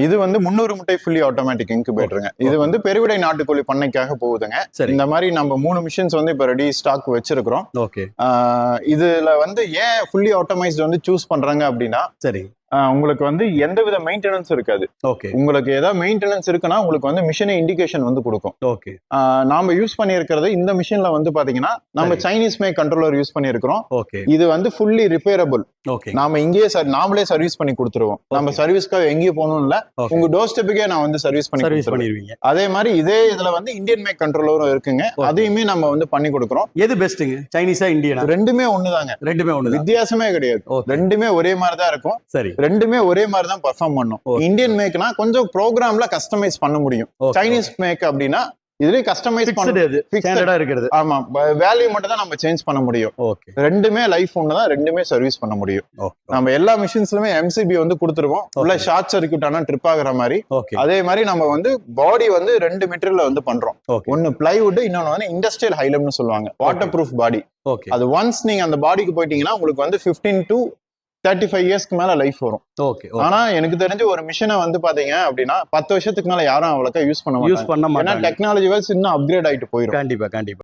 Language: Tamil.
இது வந்து 300 முட்டை ஃபுல்லி ஆட்டோமேட்டிக் இன்குபேட்டருங்க. இது வந்து பெருவிடை நாட்டுக்கோழி பண்ணைக்காக போகுதுங்க. இந்த மாதிரி நம்ம 3 மிஷின்ஸ் வந்து இப்போ ரெடி ஸ்டாக் வச்சிருக்கிறோம். ஓகே. இதுல வந்து ஏன் ஃபுல்லி ஆட்டோமைஸ்ட் வந்து சூஸ் பண்றாங்க அப்படின்னா, சரி, உங்களுக்கு வந்து எந்தவித மெயின்டெனன்ஸ் இருக்காது. ஓகே. உங்களுக்கு ஏதாவது மெயின்டெனன்ஸ் இருக்குன்னா உங்களுக்கு வந்து மிஷினே இண்டிகேஷன் வந்து கொடுக்கும். ஓகே. நாம யூஸ் பண்ணியிருக்கிறது இந்த மிஷின்ல வந்து பாத்தீங்கன்னா நம்ம சைனீஸ் மேக் கண்ட்ரோலர் யூஸ் பண்ணியிருக்கிறோம். ஓகே. இது வந்து ஃபுல்லி ரிப்பேரபிள். ஓகே. நாம இங்கேயே நாமளே சர்வீஸ் பண்ணி கொடுத்துருவோம். நம்ம சர்வீஸ்க்காக எங்கேயும் போகணும் இல்ல, உங்க டோர் ஸ்டெப்புக்கே நான் வந்து சர்வீஸ் பண்ணிடுவீங்க. அதே மாதிரி இதே இதுல வந்து இந்தியன் மேக் கண்ட்ரோலரும் இருக்குங்க. அதையுமே நம்ம வந்து பண்ணி கொடுக்குறோம். எது பெஸ்ட்டுங்க, சைனீஸா இந்தியனா? ரெண்டுமே ஒண்ணுதாங்க. ரெண்டுமே ஒண்ணு, வித்தியாசமே கிடையாது. ரெண்டுமே ஒரே மாதிரி தான் இருக்கும். சரி, ரெண்டுமே ஒரே மாதிரி தான் பெர்ஃபார்ம் பண்ணும். இந்தியன் மேக்னா கொஞ்சம் ப்ரோக்ராம்ல கஸ்டமைஸ் பண்ண முடியும். சைனீஸ் மேக் அப்படின்னா இதுலயே கஸ்டமைஸ் பண்ணது ஸ்டாண்டர்டா இருக்குது. ஆமா, வேல்யூ மட்டும் தான் நம்ம சேஞ்ச் பண்ண முடியும். ஓகே. ரெண்டுமே லைஃப் ஒன்னு தான், ரெண்டுமே சர்வீஸ் பண்ண முடியும். நம்ம எல்லா மிஷின்ஸ்லயுமே எம்சிபி வந்து கொடுத்துருவோம். உள்ள ஷார்ட் சர்க்யூட் ஆனா ட்ரிப் ஆகுற மாதிரி. அதே மாதிரி நம்ம வந்து பாடி வந்து 2 மெட்டீரியல்ல வந்து பண்றோம். ஒன்னு பிளைவுட், இன்னொன்னு வந்து இண்டஸ்ட்ரியல் ஹைலம்னு சொல்லுவாங்க. வாட்டர் ப்ரூஃப் பாடி. அது ஒன்ஸ் நீங்க அந்த பாடிக்கு போயிட்டீங்கன்னா உங்களுக்கு வந்து 15 to 35 இயர்ஸ்க்கு மேல லைஃப் வரும். ஆனா எனக்கு தெரிஞ்சு ஒரு மிஷினை வந்து பாத்தீங்க அப்படின்னா 10 வருஷத்துக்கு மேல யாரும் அவ்வளோக்கா யூஸ் பண்ண மாட்டாங்க. ஏன்னா டெக்னாலஜி வைஸ் இன்னும் அப்கிரேட் ஆயிட்டு போயிடும். கண்டிப்பா கண்டிப்பா.